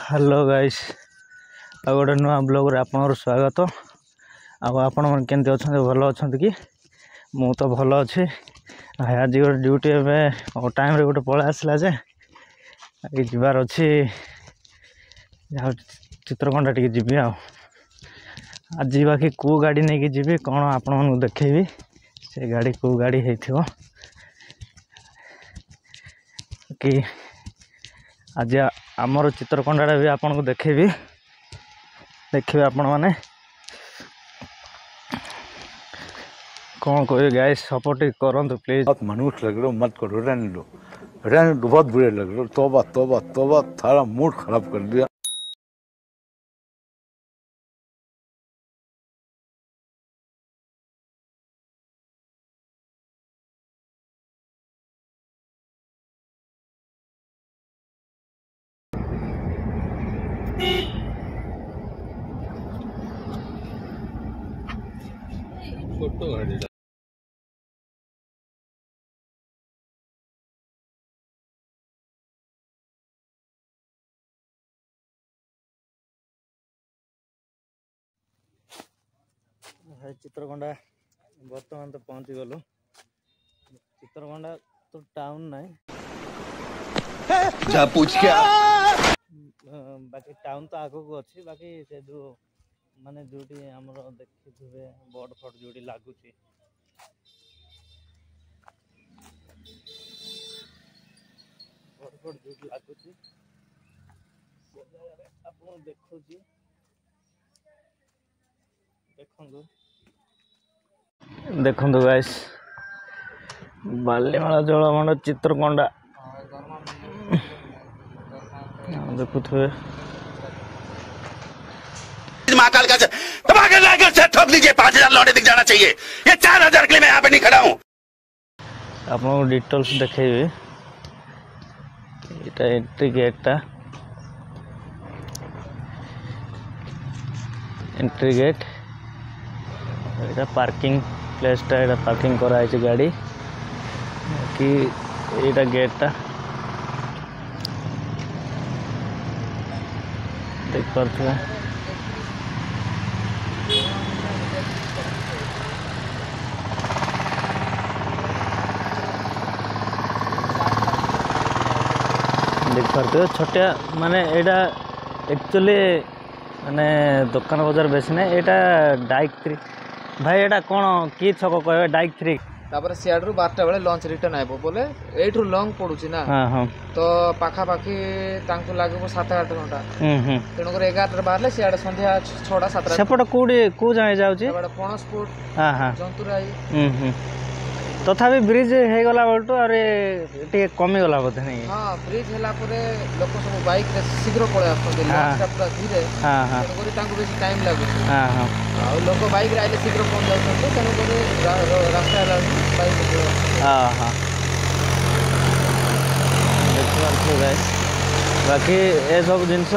Hello guys आ गोटे नुआ blog रे आपनर स्वागत। आपण मन केमती अच्छा भल अच्छा कि मु तो भल अच्छी। आज गोटे ड्यूटी टाइम रे गोटे पलै आसला जे जबार अच्छी चित्रकंडा टी जी आज बाकी कौ गाड़ी नहीं कि जी कौन आपण मन देखेबी से गाड़ी कौ गाड़ी है कि आज आमर चित्रकंडा भी आपन को देखेबी देखिए आपण माने कौन कहे गाइस सपोर्ट करंतु प्लीज। बहुत मनुष्य लग रहा मत करो रहने दो बहुत बुरे लग रहे हो। तोबा तोबा तोबा थारा मूड खराब कर दिया। फोटो गाड़ी चित्रकंडा बर्तमान तो पहुंची गलु। चित्रकंडा तो टाउन नहीं जा पूछ क्या बाकी टाउन तो आगो को अच्छी बाकी से जो माने जोटी हमरो देखिथिबे बोर्ड फट जोटी लागुची बोर्ड फट जोटी लागुची से जगह आपन देखुची देखंदु गाइस बालीमाला जलमंड चित्रकंडा देखुथे महाकाल का तबाकर लाकर से ठोक दीजिए। 5000 लौटे दिख जाना चाहिए। ये 4000 के लिए मैं यहाँ पे नहीं खड़ा हूँ। आपको डिटेल्स देखेबी एटा एंट्री गेट एटा पार्किंग प्लेस टा एटा पार्किंग करा है गाड़ी कि एटा गेट टा देख पारथुवा देख पारथुवा छोटिया माने एटा एक्चुअली माने दुकान बाजार बेसी ना एटा डाइक 3 भाई एटा कोन की छक कहबे डाइक 3 तापर सियाडरू 12टा बेले लंच रिटर्न आइबो बोले एठू लॉन्ग पडुची ना। हां हां तो पाखा पाखी तांको लागबो 7-8 घंटा। तेणु कर 11 बारले सियाड संध्या 6टा 7टा सेपट कोडी को जाय जाउची एबड पणसपुर हां हां जंतुराई तथापि ब्रिज हे गला बोलतो अरे टे कमी गला बोधे नहीं। हां ब्रिज हला परे लोक सब बाइक रे शीघ्र पळे आछन रास्ता पूरा धीरे। हां हां तेणु कर तांको बेसी टाइम लागु। हां हां आ लोक बाइक रे आइले शीघ्र पहुंच जाउछन तेणु कर रास्ता हला बाइक। हां हां देखो गाइस बाकी ए सब जिंस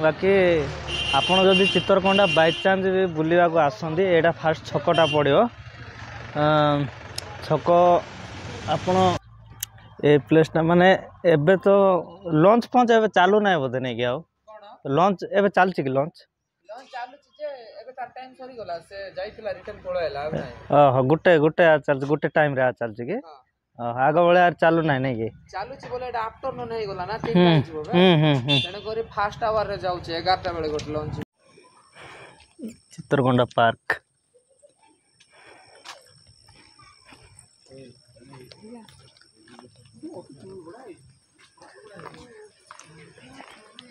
बाकी आपण जदि चित्रकंडा बाय चांस भी बुलिवा को आसंदी एटा फास्ट छकटा पड़ियो छक आपण ए प्लेस ना माने एबे तो लंच पहुंच एबे चालू ना बोधे नहीं क्या लंच एबे चल कि लंच चालू जे एबे तार टाइम सरी गला से जाइतिला रिटर्न पळेला अब नाही। हां गुटे चल गुटे टाइम रे चल कि आग बेले यार चालू ना नहीं कि चालू छी बोले एटा आफ्टरनून हे गला ना ठीक टाइम छी बोबे तेने करी फास्ट आवर रे जाउ छी 11टा बेले गोट लंच चित्रकंडा पार्क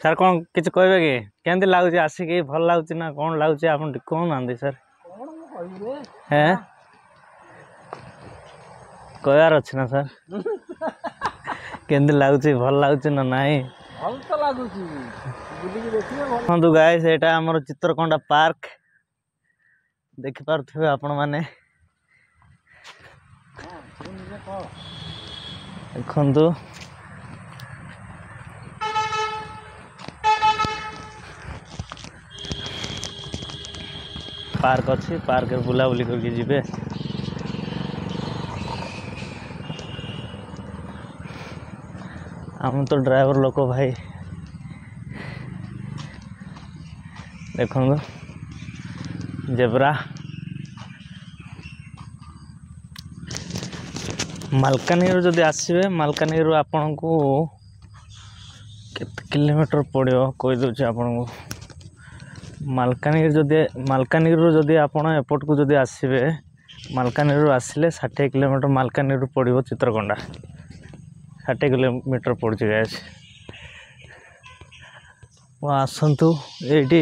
सर कौन किछ कहबे कि केंति लागुची आसिक भल लागुची ना कौन लागुची आपन कोन आंदी सर हैं कहयार अछि ना सर केंति लागुची भल लागुची ना नाही भल तो लागुची बुली के देखिए भल हंदु गाइस एटा हमर चित्रकंडा पार्क देखि पारथबे आपण माने देखंतु पार्क अच्छी पार्क बुला बुली करके जीवे हम तो ड्राइवर लोक भाई ଦେଖନ୍ତୁ ଜେବ୍ରା। ମାଲକାନଗିରିରୁ ଯଦି ଆସିବେ, ମାଲକାନଗିରିରୁ ଆପଣଙ୍କୁ କେତେ କିଲୋମିଟର ପଡ଼ିବ କହିଦେଉଛି ଆପଣଙ୍କୁ। ମାଲକାନଗିରିରୁ ଯଦି ଆପଣ ଏପଟକୁ ଯଦି ଆସିବେ, ମାଲକାନଗିରିରୁ ଆସିଲେ 60 କିଲୋମିଟର ମାଲକାନଗିରିରୁ ପଡ଼ିବ ଚିତ୍ରକୋଣ୍ଡା। 60 କିଲୋମିଟର ପଡ଼ୁଛି ଗାଇସ୍। ଆସନ୍ତୁ, ଏଇଠି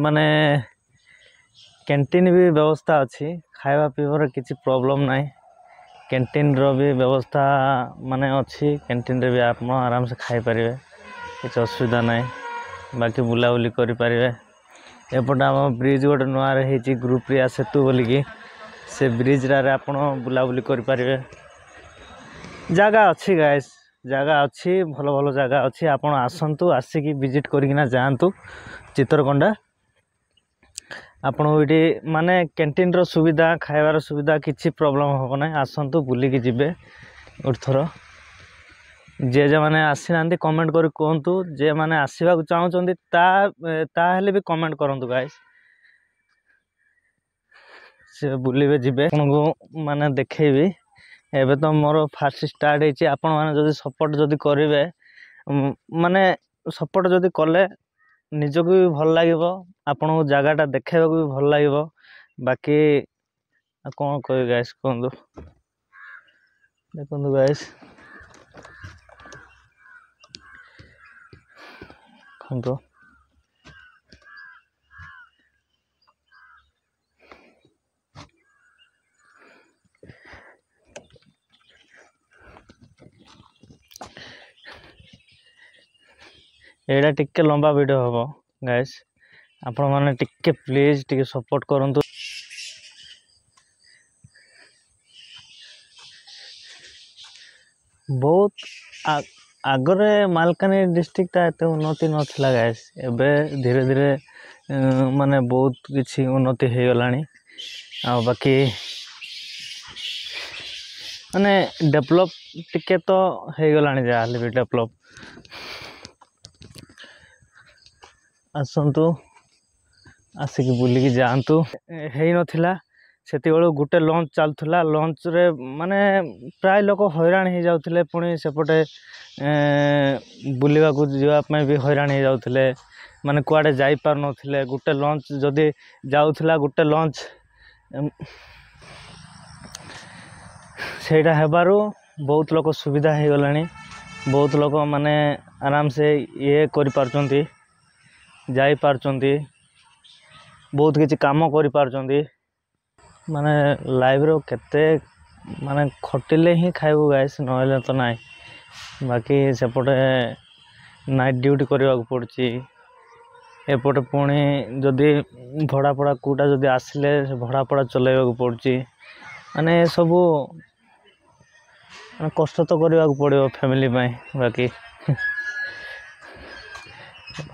ମାନେ କ୍ୟାଣ୍ଟିନ୍ ବି ବ୍ୟବସ୍ଥା ଅଛି। ଖାଇବା ପିଇବାର କିଛି ପ୍ରୋବ୍ଲେମ୍ ନାହିଁ। କ୍ୟାଣ୍ଟିନ୍ର ବି ବ୍ୟବସ୍ଥା ମାନେ ଅଛି। କ୍ୟାଣ୍ଟିନ୍ରେ ବି ଆପଣ ଆରାମସେ ଖାଇପାରିବେ, କିଛି ଅସୁବିଧା ନାହିଁ। ବାକି ବୁଲାବୁଲି କରିପାରିବେ। ଏପଟେ ଆମ ବ୍ରିଜ୍ ଗୋଟେ ନୂଆରେ ହେଇଛି, ଗ୍ରୁପ୍ରିଆ ସେତୁ ବୋଲିକି। ସେ ବ୍ରିଜ୍ରେ ଆପଣ ବୁଲାବୁଲି କରିପାରିବେ। ଜାଗା ଅଛି ଗାଇସ୍, ଜାଗା ଅଛି, ଭଲ ଭଲ ଜାଗା ଅଛି। ଆପଣ ଆସନ୍ତୁ, ଆସିକି ଭିଜିଟ୍ କରିକିନା ଯାଆନ୍ତୁ ଚିତ୍ରକୋଣ୍ଡା। ଆପଣଙ୍କୁ ଏଇଠି ମାନେ କ୍ୟାଣ୍ଟିନ୍ର ସୁବିଧା, ଖାଇବାର ସୁବିଧା କିଛି ପ୍ରୋବ୍ଲେମ୍ ହେବ ନାହିଁ। ଆସନ୍ତୁ, ବୁଲିକି ଯିବେ ଗୋଟେ ଥର। ଯେଉଁମାନେ ଆସିନାହାନ୍ତି କମେଣ୍ଟ କରି କୁହନ୍ତୁ। ଯେଉଁମାନେ ଆସିବାକୁ ଚାହୁଁଛନ୍ତି ତାହେଲେ ବି କମେଣ୍ଟ କରନ୍ତୁ ଗାଇସ୍। ସେ ବୁଲିବେ, ଯିବେ। ଆପଣଙ୍କୁ ମାନେ ଦେଖେଇବି। ଏବେ ତ ମୋର ଫାର୍ଷ୍ଟ ଷ୍ଟାର୍ଟ ହେଇଛି। ଆପଣମାନେ ଯଦି ସପୋର୍ଟ ଯଦି କରିବେ, ମାନେ ସପୋର୍ଟ ଯଦି କଲେ ନିଜକୁ ବି ଭଲ ଲାଗିବ, ଆପଣଙ୍କୁ ଜାଗାଟା ଦେଖେଇବାକୁ ବି ଭଲ ଲାଗିବ। ବାକି ଆଉ କ'ଣ କହିବି ଗାଇସ୍ କୁହନ୍ତୁ। ଦେଖନ୍ତୁ ଗାଇସ୍, ଦେଖନ୍ତୁ ଏଇଟା ଟିକେ ଲମ୍ବା ଭିଡ଼ିଓ ହେବ ଗାଇସ୍। ଆପଣମାନେ ଟିକେ ପ୍ଲିଜ୍ ଟିକେ ସପୋର୍ଟ କରନ୍ତୁ। ବହୁତ ଆଗରେ ମାଲକାନଗିରି ଡିଷ୍ଟ୍ରିକ୍ଟଟା ଏତେ ଉନ୍ନତି ନଥିଲା ଗାଇସ୍। ଏବେ ଧୀରେ ଧୀରେ ମାନେ ବହୁତ କିଛି ଉନ୍ନତି ହେଇଗଲାଣି। ଆଉ ବାକି ମାନେ ଡେଭଲପ୍ ଟିକେ ତ ହେଇଗଲାଣି, ଯାହାହେଲେ ବି ଡେଭଲପ୍। ଆସନ୍ତୁ, ଆସିକି ବୁଲିକି ଯାଆନ୍ତୁ। ହେଇନଥିଲା ସେତେବେଳୁ ଗୋଟେ ଲଞ୍ଚ ଚାଲୁଥିଲା। ଲଞ୍ଚରେ ମାନେ ପ୍ରାୟ ଲୋକ ହଇରାଣ ହେଇଯାଉଥିଲେ। ପୁଣି ସେପଟେ ବୁଲିବାକୁ ଯିବା ପାଇଁ ବି ହଇରାଣ ହେଇଯାଉଥିଲେ। ମାନେ କୁଆଡ଼େ ଯାଇପାରୁନଥିଲେ। ଗୋଟେ ଲଞ୍ଚ ଯଦି ଯାଉଥିଲା, ଗୋଟେ ଲଞ୍ଚ ସେଇଟା ହେବାରୁ ବହୁତ ଲୋକ ସୁବିଧା ହେଇଗଲାଣି। ବହୁତ ଲୋକ ମାନେ ଆରାମସେ କରିପାରୁଛନ୍ତି, ଯାଇପାରୁଛନ୍ତି, ବହୁତ କିଛି କାମ କରିପାରୁଛନ୍ତି। ମାନେ ଲାଇଫ୍ର କେତେ ମାନେ ଖଟିଲେ ହିଁ ଖାଇବୁ ଗାଇସ୍, ନହେଲେ ତ ନାହିଁ। ବାକି ସେପଟେ ନାଇଟ୍ ଡ୍ୟୁଟି କରିବାକୁ ପଡ଼ୁଛି। ଏପଟେ ପୁଣି ଯଦି ଭଡ଼ା କେଉଁଟା ଯଦି ଆସିଲେ, ସେ ଭଡ଼ା ଚଲାଇବାକୁ ପଡ଼ୁଛି। ମାନେ ଏସବୁ ମାନେ କଷ୍ଟ ତ କରିବାକୁ ପଡ଼ିବ ଫ୍ୟାମିଲି ପାଇଁ। ବାକି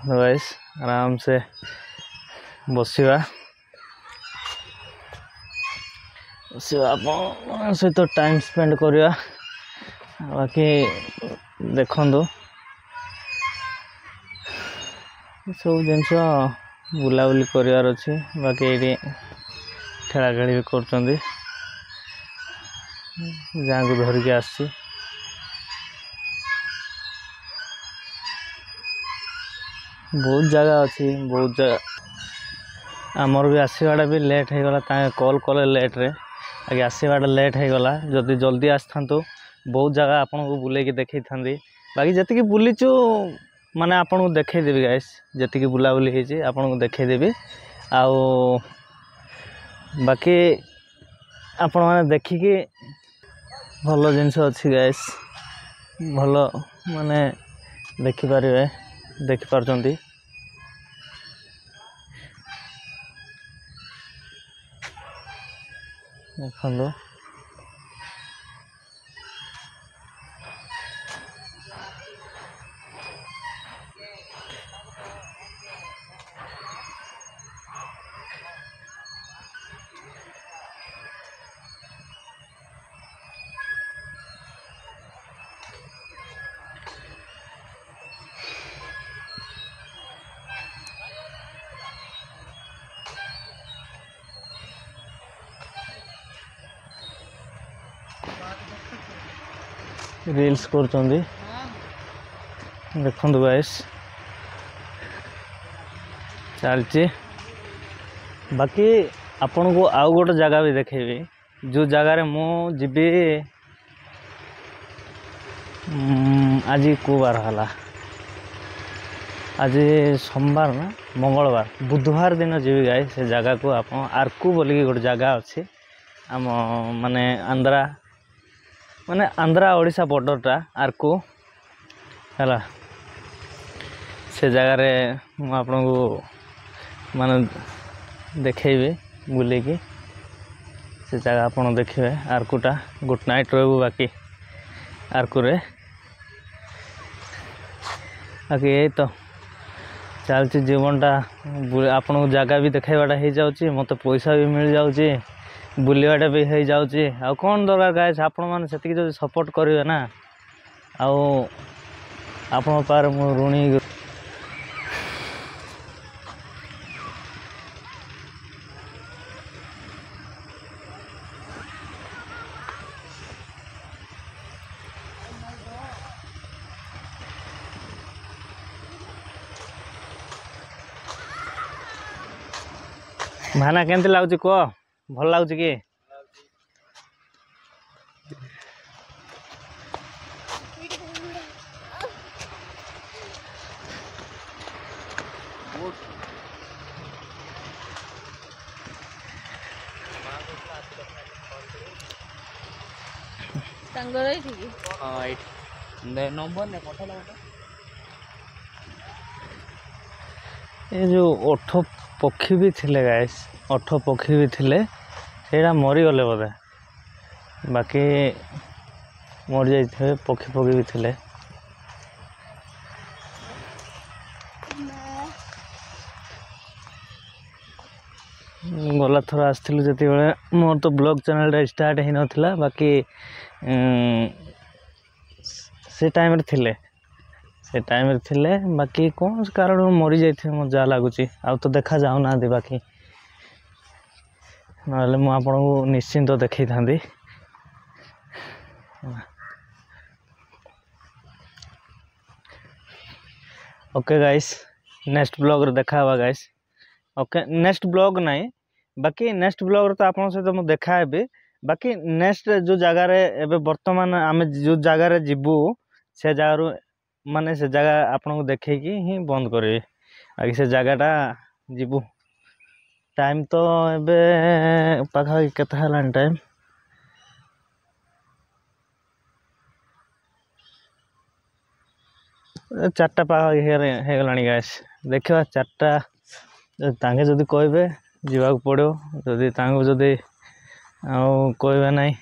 ଗାଇସ୍ ଆରାମସେ ବସିବା, ଆପଣଙ୍କ ସହିତ ଟାଇମ୍ ସ୍ପେଣ୍ଡ କରିବା। ବାକି ଦେଖନ୍ତୁ, ସବୁ ଜିନିଷ ବୁଲାବୁଲି କରିବାର ଅଛି। ବାକି ଏଇଠି ଖେଳାଖେଳି ବି କରୁଛନ୍ତି। ଗାଁକୁ ଧରିକି ଆସିଛି। ବହୁତ ଜାଗା ଅଛି, ବହୁତ ଜାଗା। ଆମର ବି ଆସିବାଟା ବି ଲେଟ୍ ହେଇଗଲା। ତାଙ୍କେ କଲ୍ କଲେ ଲେଟ୍ରେ, ବାକି ଆସିବାଟା ଲେଟ୍ ହେଇଗଲା। ଯଦି ଜଲ୍ଦି ଆସିଥାନ୍ତୁ, ବହୁତ ଜାଗା ଆପଣଙ୍କୁ ବୁଲେଇକି ଦେଖେଇଥାନ୍ତି। ବାକି ଯେତିକି ବୁଲିଛୁ ମାନେ ଆପଣଙ୍କୁ ଦେଖେଇଦେବି ଗାଇସ୍। ଯେତିକି ବୁଲାବୁଲି ହେଇଛି ଆପଣଙ୍କୁ ଦେଖେଇଦେବି। ଆଉ ବାକି ଆପଣମାନେ ଦେଖିକି, ଭଲ ଜିନିଷ ଅଛି ଗାଇସ୍, ଭଲ ମାନେ ଦେଖିପାରିବେ, ଦେଖିପାରୁଛନ୍ତି। ଦେଖନ୍ତୁ ରିଲ୍ସ କରୁଛନ୍ତି ଦେଖନ୍ତୁ ଗାଇସ୍ ଚାଲିଛି। ବାକି ଆପଣଙ୍କୁ ଆଉ ଗୋଟେ ଜାଗା ବି ଦେଖେଇବି ଯେଉଁ ଜାଗାରେ ମୁଁ ଯିବି। ଆଜି କେଉଁ ବାର ହେଲା? ଆଜି ସୋମବାର ନା ମଙ୍ଗଳବାର, ବୁଧବାର ଦିନ ଯିବି ଗାଈ ସେ ଜାଗାକୁ। ଆପଣ ଆର୍କୁ ବୋଲିକି ଗୋଟେ ଜାଗା ଅଛି ଆମ ମାନେ ଆନ୍ଧ୍ରା ଓଡ଼ିଶା ବର୍ଡ଼ରଟା ଆର୍କୁ ହେଲା। ସେ ଜାଗାରେ ମୁଁ ଆପଣଙ୍କୁ ମାନେ ଦେଖେଇବି ବୁଲିକି। ସେ ଜାଗା ଆପଣ ଦେଖିବେ ଆର୍କୁଟା। ଗୁଡ୍ ନାଇଟ୍ ରହିବୁ ବାକି ଆର୍କୁରେ। ବାକି ଏଇ ତ ଚାଲିଛି ଜୀବନଟା। ଆପଣଙ୍କୁ ଜାଗା ବି ଦେଖାଇବାଟା ହେଇଯାଉଛି, ମୋତେ ପଇସା ବି ମିଳିଯାଉଛି, ବୁଲିବାଟା ବି ହେଇଯାଉଛି। ଆଉ କ'ଣ ଦରକାର ଗାଇସ୍, ଆପଣମାନେ ସେତିକି ଯଦି ସପୋର୍ଟ କରିବେ ନା, ଆଉ ଆପଣଙ୍କ ପାଖରେ ମୁଁ ଋଣୀ। ଭାଇନା କେମିତି ଲାଗୁଛି କୁହ? ଭଲ ଲାଗୁଛି କି? ଏ ଯେଉଁ ଓଠ ପକ୍ଷୀ ବି ଥିଲେ ଗାଇସ୍, ଓଠ ପକ୍ଷୀ ବି ଥିଲେ, ସେଇଟା ମରିଗଲେ ବୋଧେ। ବାକି ମରିଯାଇଥିବେ, ପକ୍ଷୀ ବି ଥିଲେ। ଗଲା ଥର ଆସିଥିଲୁ ଯେତେବେଳେ ମୋର ତ ବ୍ଲଗ୍ ଚ୍ୟାନେଲ୍ଟା ଷ୍ଟାର୍ଟ ହେଇନଥିଲା। ବାକି ସେ ଟାଇମ୍ରେ ଥିଲେ ବାକି କୌଣସି କାରଣରୁ ମରିଯାଇଥିବେ ମୋତେ ଯାହା ଲାଗୁଛି। ଆଉ ତ ଦେଖା ଯାଉନାହାନ୍ତି। ବାକି ନହେଲେ ମୁଁ ଆପଣଙ୍କୁ ନିଶ୍ଚିନ୍ତ ଦେଖେଇଥାନ୍ତି। ଓକେ ଗାଇସ୍, ନେକ୍ସଟ ବ୍ଲଗ୍ରେ ଦେଖା ହେବା ଗାଇସ୍। ଓକେ, ନେକ୍ସଟ ବ୍ଲଗ୍ ନାହିଁ, ବାକି ନେକ୍ସଟ ବ୍ଲଗ୍ରେ ତ ଆପଣଙ୍କ ସହିତ ମୁଁ ଦେଖା ହେବି। ବାକି ନେକ୍ସଟ ଯେଉଁ ଜାଗାରେ ଏବେ ବର୍ତ୍ତମାନ ଆମେ ଯେଉଁ ଜାଗାରେ ଯିବୁ, ସେ ଜାଗାରୁ ମାନେ ସେ ଜାଗା ଆପଣଙ୍କୁ ଦେଖେଇକି ହିଁ ବନ୍ଦ କରିବି। ବାକି ସେ ଜାଗାଟା ଯିବୁ। ଟାଇମ୍ ତ ଏବେ ପାଖାପାଖି କେତେ ହେଲାଣି ଟାଇମ୍? ଚାରିଟା ପାଖାପାଖି ହେଇଗଲାଣି ଗାଇସ୍। ଦେଖିବା 4ଟା ତାଙ୍କେ ଯଦି କହିବେ ଯିବାକୁ ପଡ଼ିବ, ଯଦି ତାଙ୍କୁ ଯଦି ଆଉ କହିବେ ନାହିଁ